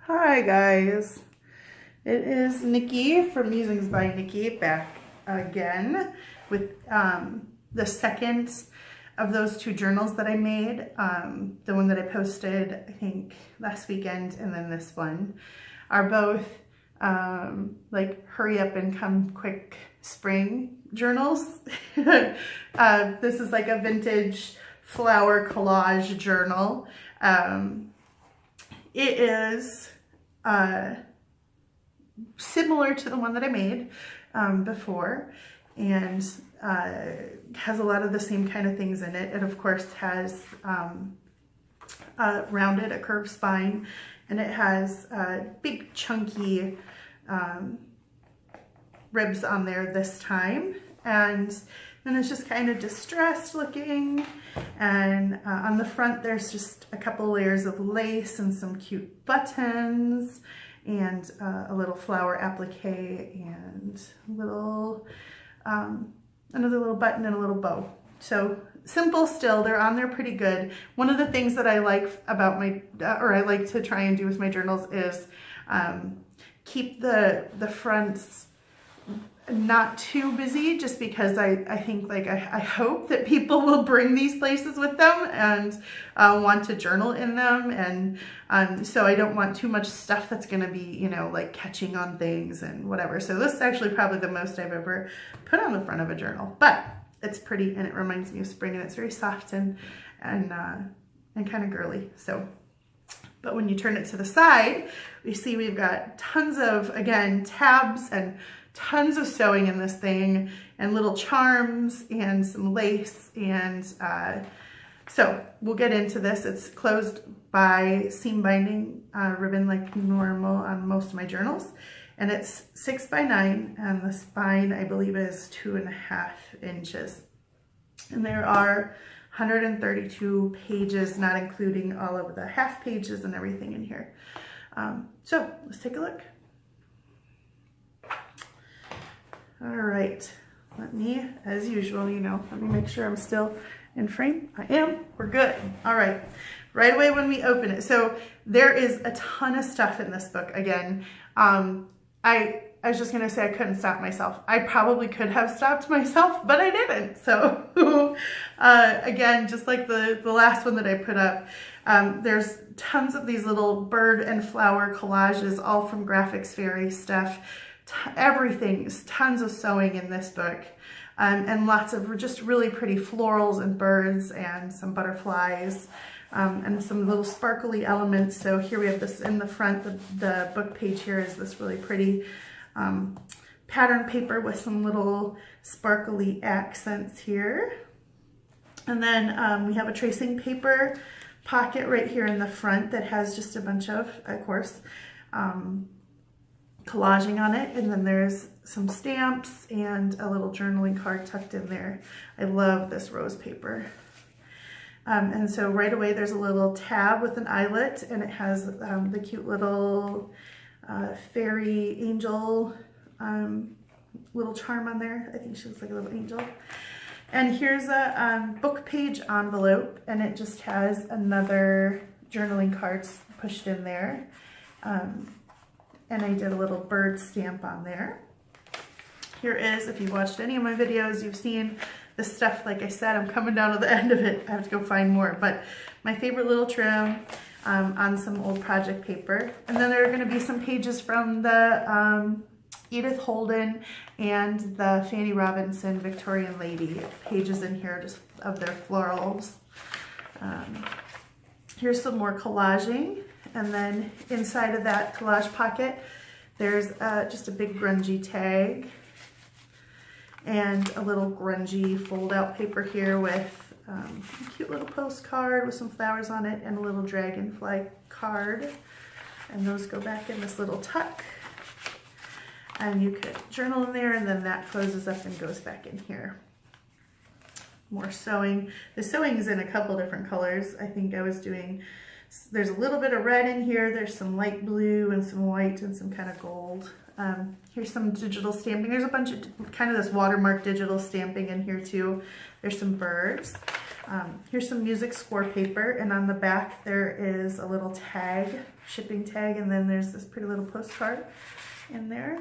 Hi guys, it is Nikki from Musings by Nikki back again with the second of those two journals that I made. The one that I posted I think last weekend and then this one are both like hurry up and come quick spring journals. This is like a vintage flower collage journal. It is similar to the one that I made before, and has a lot of the same kind of things in it. It of course has rounded, a curved spine, and it has big chunky ribs on there this time, and then it's just kind of distressed looking, and on the front there's just a couple layers of lace and some cute buttons and a little flower applique and little another little button and a little bow. So simple still, they're on there pretty good. One of the things that I like about my, or I like to try and do with my journals is keep the fronts not too busy, just because I think, like, I hope that people will bring these places with them and want to journal in them, and so I don't want too much stuff that's gonna be, you know, like catching on things and whatever. So this is actually probably the most I've ever put on the front of a journal, but it's pretty and it reminds me of spring, and it's very soft and kind of girly. So, but when you turn it to the side, we see we've got tons of, again, tabs and tons of sewing in this thing, and little charms and some lace, and so we'll get into this. It's closed by seam binding ribbon like normal on most of my journals, and it's 6 by 9, and the spine I believe is 2.5 inches, and there are 132 pages, not including all of the half pages and everything in here. So let's take a look. All right, let me, as usual, you know, let me make sure I'm still in frame. I am, we're good. All right, right away when we open it. So there is a ton of stuff in this book. Again, I was just gonna say I couldn't stop myself. I probably could have stopped myself, but I didn't. So again, just like the last one that I put up, there's tons of these little bird and flower collages, all from Graphics Fairy stuff. Everything's tons of sewing in this book, and lots of just really pretty florals and birds and some butterflies, and some little sparkly elements. So here we have this in the front. The book page here is this really pretty pattern paper with some little sparkly accents here. And then we have a tracing paper pocket right here in the front that has just a bunch of course, collaging on it, and then there's some stamps and a little journaling card tucked in there. I love this rose paper. And so right away there's a little tab with an eyelet, and it has the cute little fairy angel little charm on there. I think she looks like a little angel. And here's a book page envelope, and it just has another journaling card pushed in there. And I did a little bird stamp on there. Here is, if you've watched any of my videos, you've seen this stuff. Like I said, I'm coming down to the end of it. I have to go find more, but my favorite little trim on some old project paper. And then there are gonna be some pages from the Edith Holden and the Fanny Robinson Victorian Lady pages in here, just of their florals. Here's some more collaging. And then inside of that collage pocket, there's just a big grungy tag and a little grungy fold-out paper here with a cute little postcard with some flowers on it and a little dragonfly card. And those go back in this little tuck. And you could journal in there, and then that closes up and goes back in here. More sewing. The sewing is in a couple different colors. I think I was doing, there's a little bit of red in here, there's some light blue and some white and some kind of gold. Here's some digital stamping. There's a bunch of kind of this watermark digital stamping in here too. There's some birds. Here's some music score paper, and on the back there is a little tag, shipping tag, and then there's this pretty little postcard in there.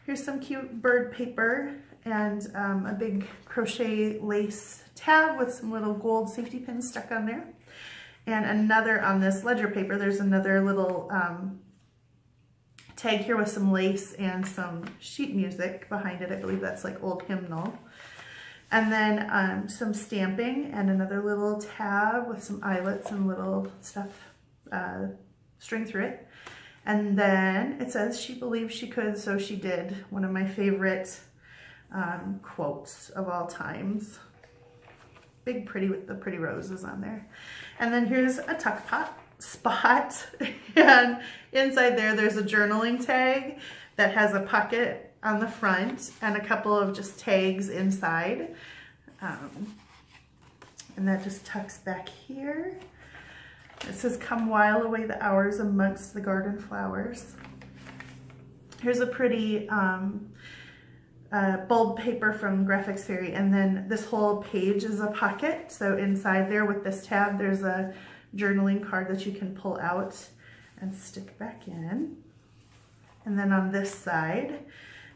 Here's some cute bird paper and a big crochet lace tab with some little gold safety pins stuck on there. And another on this ledger paper, there's another little tag here with some lace and some sheet music behind it. I believe that's like old hymnal. And then some stamping and another little tab with some eyelets and little stuff string through it. And then it says, "She believed she could, so she did." One of my favorite quotes of all times. Big pretty with the pretty roses on there. And then here's a tuck pot spot. And inside there's a journaling tag that has a pocket on the front and a couple of just tags inside. And that just tucks back here. It says, "Come while away the hours amongst the garden flowers." Here's a pretty bulb paper from Graphics Fairy, and then this whole page is a pocket. So inside there with this tab, there's a journaling card that you can pull out and stick back in. And then on this side,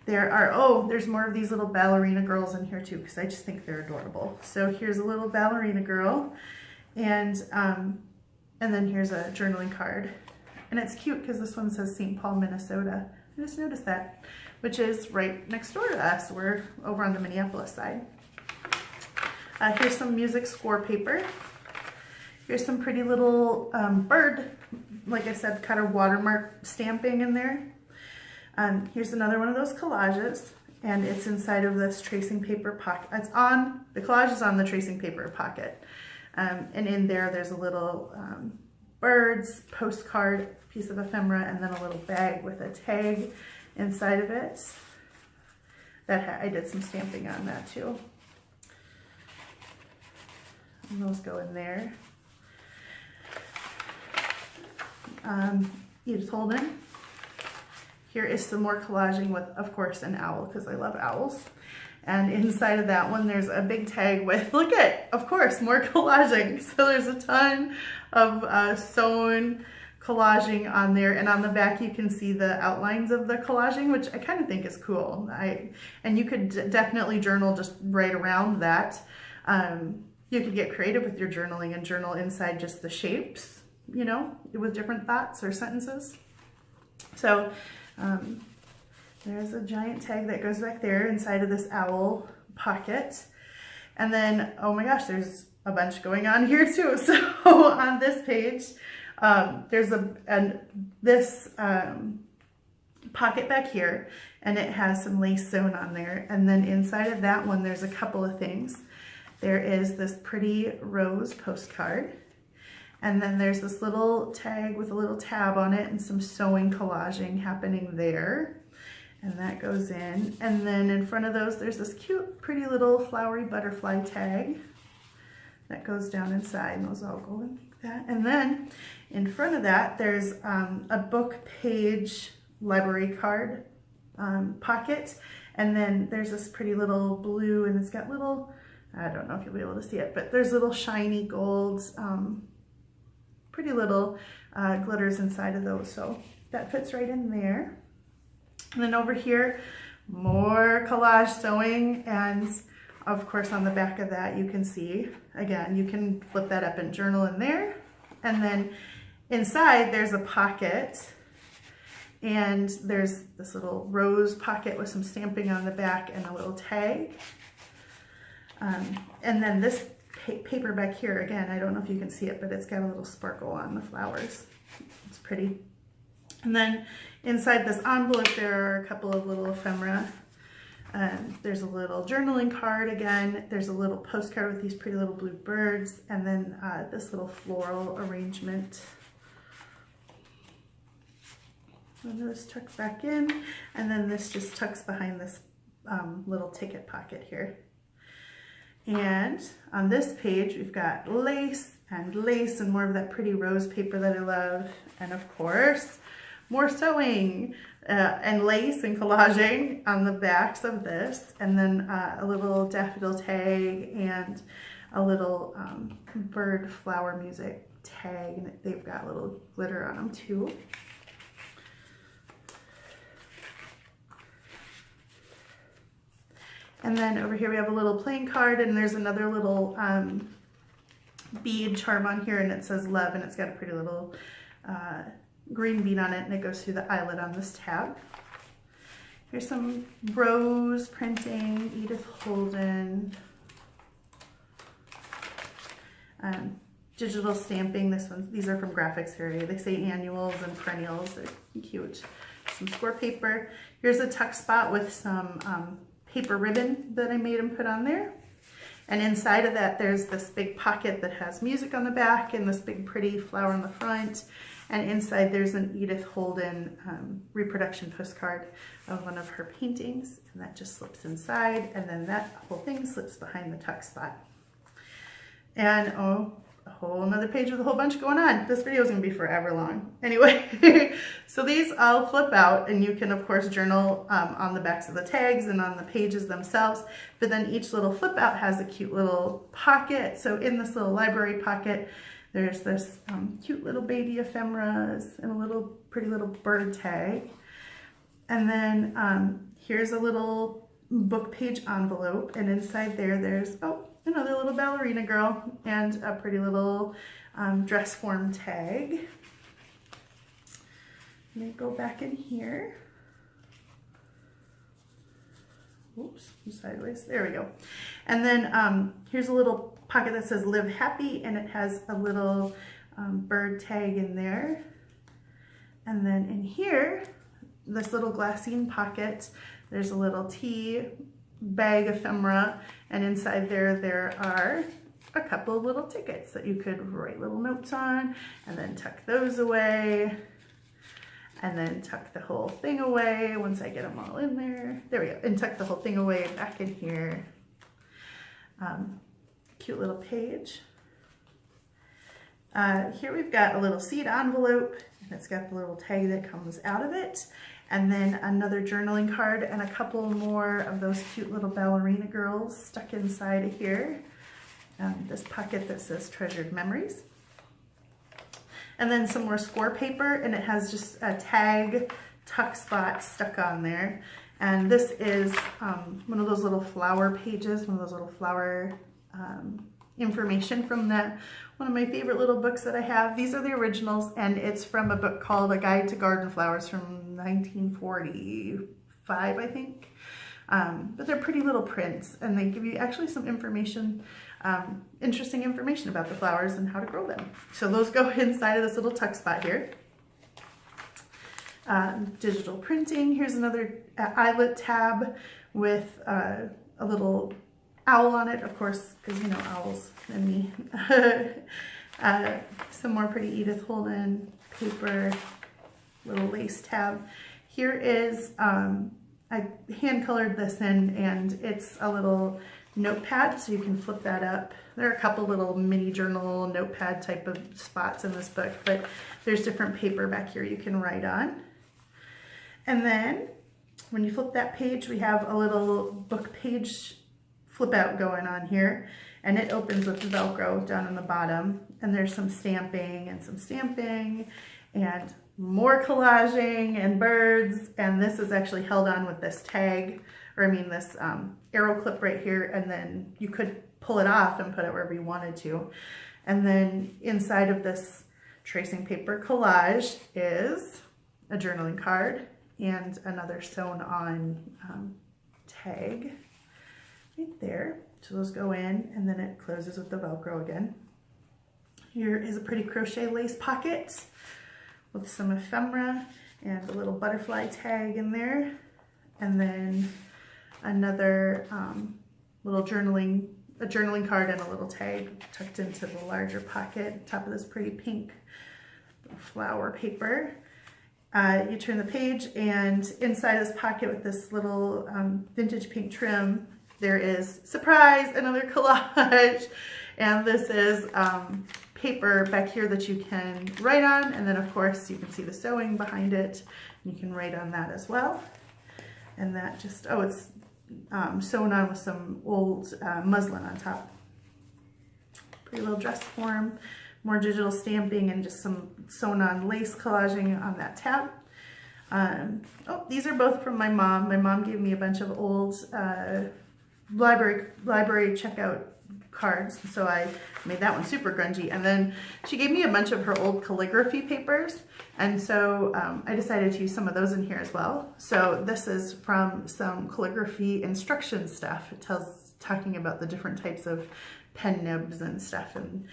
there are, oh, there's more of these little ballerina girls in here too, because I just think they're adorable. So here's a little ballerina girl, and then here's a journaling card. And it's cute because this one says St. Paul, Minnesota. I just noticed that, which is right next door to us. We're over on the Minneapolis side. Here's some music score paper. Here's some pretty little bird, like I said, kind of watermark stamping in there. Here's another one of those collages, and it's inside of this tracing paper pocket. The collage is on the tracing paper pocket. And in there's a little birds, postcard, piece of ephemera, and then a little bag with a tag inside of it. I did some stamping on that too. And those go in there. Edith Holden. Here is some more collaging with, of course, an owl, because I love owls. And inside of that one, there's a big tag with, look at, of course, more collaging. So there's a ton of sewn collaging on there. And on the back, you can see the outlines of the collaging, which I kind of think is cool. And you could definitely journal just right around that. You could get creative with your journaling and journal inside just the shapes, you know, with different thoughts or sentences. So there's a giant tag that goes back there inside of this owl pocket. And then, oh my gosh, there's a bunch going on here too. So on this page, there's this pocket back here, and it has some lace sewn on there. And then inside of that one, there's a couple of things. There is this pretty rose postcard. And then there's this little tag with a little tab on it and some sewing collaging happening there. And that goes in. And then in front of those, there's this cute, pretty little flowery butterfly tag that goes down inside, and those all go in like that. And then in front of that, there's a book page library card pocket. And then there's this pretty little blue, and it's got little, I don't know if you'll be able to see it, but there's little shiny golds, pretty little glitters inside of those. So that fits right in there. And then over here, more collage sewing, and of course on the back of that you can see, again, you can flip that up and journal in there. And then inside there's a pocket, and there's this little rose pocket with some stamping on the back and a little tag. And then this paper back here, again, I don't know if you can see it, but it's got a little sparkle on the flowers. It's pretty. And then inside this envelope, there are a couple of little ephemera. There's a little journaling card again. There's a little postcard with these pretty little blue birds, and then this little floral arrangement. And those tuck back in, and then this just tucks behind this little ticket pocket here. And on this page, we've got lace and more of that pretty rose paper that I love. And of course, more sewing and lace and collaging on the backs of this. And then a little daffodil tag and a little bird flower music tag, and they've got little glitter on them too. And then over here we have a little playing card, and there's another little bead charm on here, and it says love, and it's got a pretty little green bead on it, and it goes through the eyelet on this tab. Here's some rose printing, Edith Holden, digital stamping. These are from Graphics Area. They say annuals and perennials. They're cute. Some score paper. Here's a tuck spot with some paper ribbon that I made and put on there. And inside of that, there's this big pocket that has music on the back and this big pretty flower on the front. And inside there's an Edith Holden reproduction postcard of one of her paintings. And that just slips inside. And then that whole thing slips behind the tuck spot. And oh, a whole another page with a whole bunch going on. This video is going to be forever long. Anyway, so these all flip out, and you can of course journal on the backs of the tags and on the pages themselves, but then each little flip out has a cute little pocket. So in this little library pocket, there's this cute little baby ephemeras and a little pretty little bird tag. And then here's a little book page envelope, and inside there's, oh, another little ballerina girl and a pretty little dress form tag. Let me go back in here. Oops, I'm sideways. There we go. And then here's a little pocket that says live happy, and it has a little bird tag in there. And then in here, this little glassine pocket, there's a little tea bag ephemera, and inside there are a couple of little tickets that you could write little notes on, and then tuck those away, and then tuck the whole thing away once I get them all in there. There we go, and tuck the whole thing away back in here. Cute little page. Here we've got a little seed envelope, and it's got the little tag that comes out of it. And then another journaling card and a couple more of those cute little ballerina girls stuck inside of here. This pocket that says treasured memories. And then some more score paper, and it has just a tag tuck spot stuck on there. And this is one of those little flower pages, one of those little flower information from one of my favorite little books that I have. These are the originals, and it's from a book called A Guide to Garden Flowers from 1945, I think. But they're pretty little prints, and they give you actually some information, interesting information about the flowers and how to grow them. So those go inside of this little tuck spot here. Digital printing. Here's another eyelet tab with a little owl on it, of course, because you know owls and me. Some more pretty Edith Holden paper, little lace tab. Here is, I hand colored this in, and it's a little notepad, so you can flip that up. There are a couple little mini journal notepad type of spots in this book, but there's different paper back here you can write on. And then when you flip that page, we have a little book page flip out going on here, and it opens with Velcro down on the bottom, and there's some stamping and more collaging and birds, and this is actually held on with this tag, or I mean this arrow clip right here, and then you could pull it off and put it wherever you wanted to. And then inside of this tracing paper collage is a journaling card and another sewn on tag right there. So those go in, and then it closes with the Velcro again. Here is a pretty crochet lace pocket with some ephemera and a little butterfly tag in there. And then another little journaling card and a little tag tucked into the larger pocket, top of this pretty pink flower paper. You turn the page, and inside this pocket with this little vintage pink trim, there is, surprise, another collage. And this is paper back here that you can write on, and then of course you can see the sewing behind it. You can write on that as well. And that just, oh, it's sewn on with some old muslin on top. pretty little dress form, more digital stamping, and just some sewn on lace collaging on that tab. Oh, these are both from my mom. My mom gave me a bunch of old library checkout cards, so I made that one super grungy. And then she gave me a bunch of her old calligraphy papers, and so I decided to use some of those in here as well. So this is from some calligraphy instruction stuff. It talking about the different types of pen nibs and stuff, and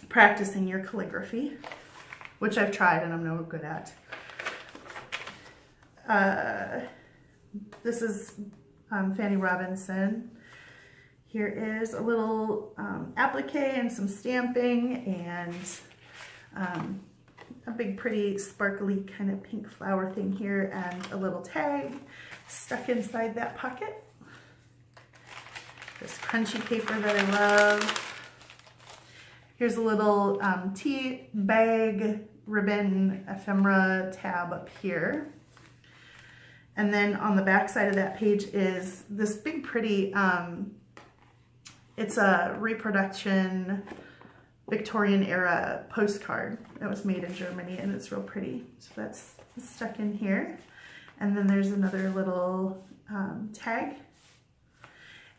practicing your calligraphy, which I've tried and I'm no good at. This is Fanny Robinson. Here is a little applique and some stamping, and a big pretty sparkly kind of pink flower thing here, and a little tag stuck inside that pocket. This crunchy paper that I love. Here's a little tea bag ribbon ephemera tab up here. And then on the back side of that page is this big pretty, it's a reproduction Victorian era postcard that was made in Germany, and it's real pretty. So that's stuck in here. And then there's another little tag.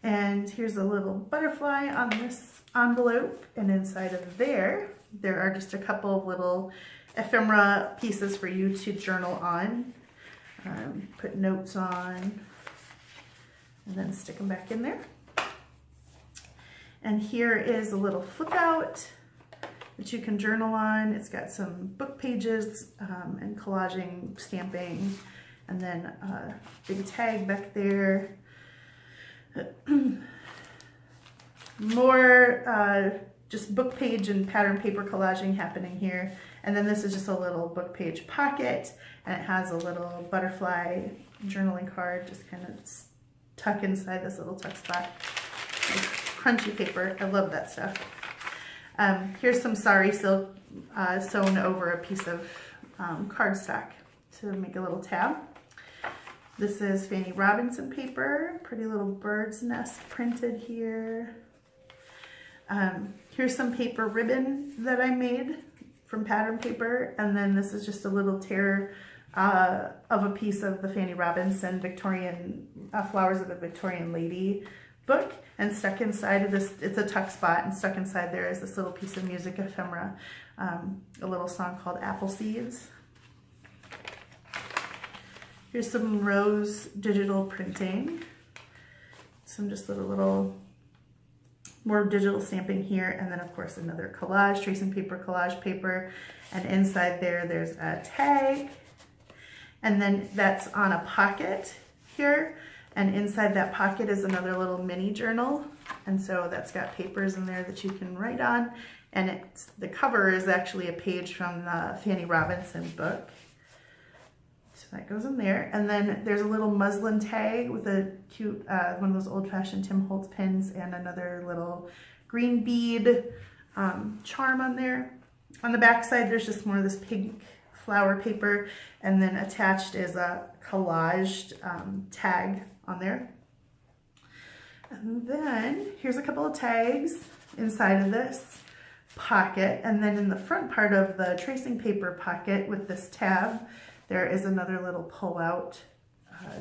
And here's a little butterfly on this envelope, and inside of there are just a couple of little ephemera pieces for you to journal on, put notes on, and then stick them back in there. And here is a little flip out that you can journal on. It's got some book pages and collaging, stamping, and then a big tag back there. More just book page and pattern paper collaging happening here. And then this is just a little book page pocket, and it has a little butterfly journaling card just kind of tuck inside this little tuck spot. Like crunchy paper, I love that stuff. Here's some sari silk sewn over a piece of cardstock to make a little tab. This is Fanny Robinson paper, pretty little bird's nest printed here. Here's some paper ribbon that I made from pattern paper, and then this is just a little tear of a piece of the Fanny Robinson Victorian Flowers of a Victorian Lady book, and stuck inside of this, it's a tuck spot, and stuck inside there is this little piece of music ephemera, a little song called Apple Seeds. Here's some rose digital printing, some just little more digital stamping here, and then of course another collage, tracing paper, collage paper, and inside there's a tag, and then that's on a pocket here, and inside that pocket is another little mini journal, and so that's got papers in there that you can write on, and the cover is actually a page from the Fanny Robinson book. So that goes in there, and then there's a little muslin tag with a cute, one of those old-fashioned Tim Holtz pins, and another little green bead charm on there. On the back side, there's just more of this pink flower paper, and then attached is a collaged tag on there. And then here's a couple of tags inside of this pocket, and then in the front part of the tracing paper pocket with this tab, there is another little pull-out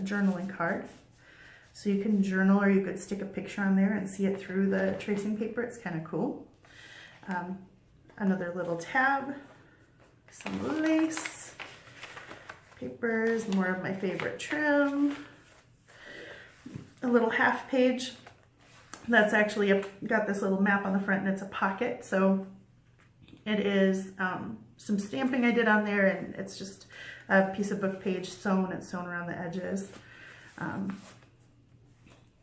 journaling card. So you can journal, or you could stick a picture on there and see it through the tracing paper. It's kind of cool. Another little tab, some lace, papers, more of my favorite trim, a little half page. That's actually got this little map on the front, and it's a pocket. So it is some stamping I did on there, and it's just a piece of book page sewn. It's sewn around the edges.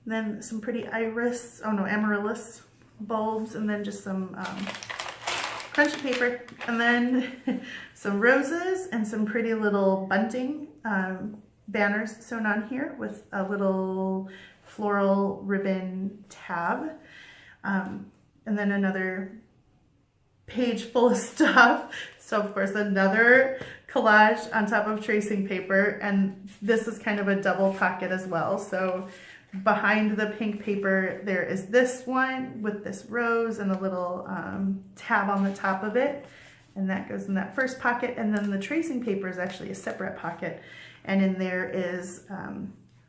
Then some pretty amaryllis bulbs, and then just some crunchy paper, and then some roses and some pretty little bunting banners sewn on here with a little floral ribbon tab, and then another page full of stuff. So of course another collage on top of tracing paper, and this is kind of a double pocket as well. So behind the pink paper, there is this one with this rose and a little tab on the top of it. And that goes in that first pocket. And then the tracing paper is actually a separate pocket. And in there is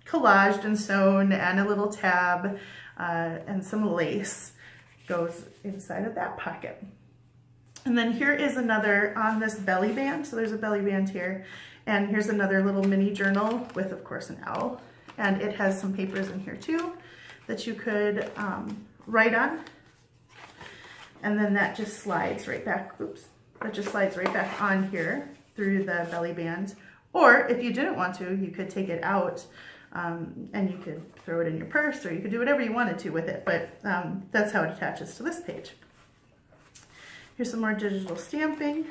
collaged and sewn and a little tab and some lace goes inside of that pocket. And then here is another on this belly band. So there's a belly band here. And here's another little mini journal with, of course, an owl. And it has some papers in here too that you could write on. And then that just slides right back, oops, that just slides right back on here through the belly band. Or if you didn't want to, you could take it out and you could throw it in your purse, or you could do whatever you wanted to with it. But that's how it attaches to this page. Here's some more digital stamping,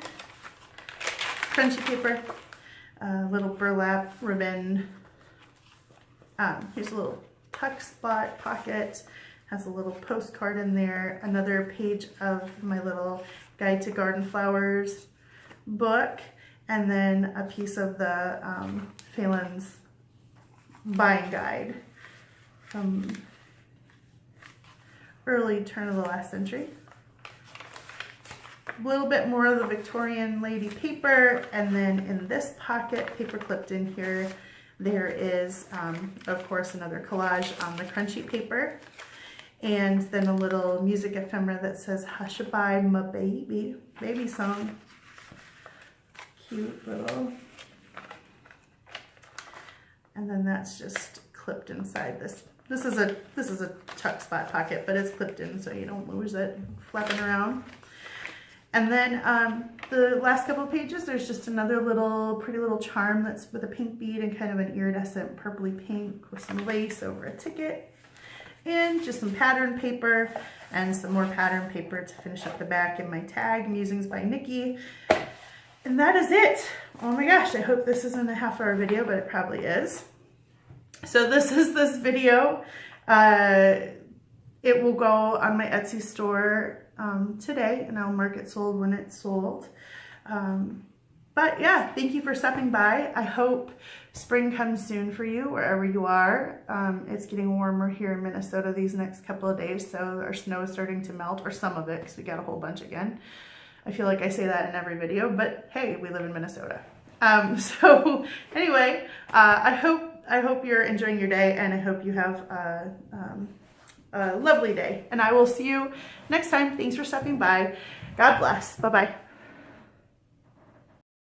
crunchy paper, little burlap ribbon. Here's a little tuck spot pocket, has a little postcard in there, another page of my little Guide to Garden Flowers book, and then a piece of the Phelan's buying guide from early turn of the last century. A little bit more of the Victorian lady paper, and then in this pocket, paper clipped in here, there is, of course, another collage on the crunchy paper, and then a little music ephemera that says "Hush-a-bye, my baby," baby song. Cute little. And then that's just clipped inside this. This is a tuck spot pocket, but it's clipped in so you don't lose it flapping around. And then the last couple of pages, there's just another pretty little charm that's with a pink bead and kind of an iridescent purpley pink with some lace over a ticket. And just some pattern paper and some more pattern paper to finish up the back, and my tag, Musings by Nikki. And that is it. Oh my gosh, I hope this isn't a half-hour video, but it probably is. So this is this video. It will go on my Etsy store today, and I'll mark it sold when it's sold. But yeah, thank you for stopping by. I hope spring comes soon for you wherever you are. It's getting warmer here in Minnesota these next couple of days, so our snow is starting to melt, or some of it, because we got a whole bunch again. I feel like I say that in every video, but hey, we live in Minnesota. So anyway, I hope you're enjoying your day, and I hope you have a lovely day. And I will see you next time. Thanks for stopping by. God bless. Bye-bye.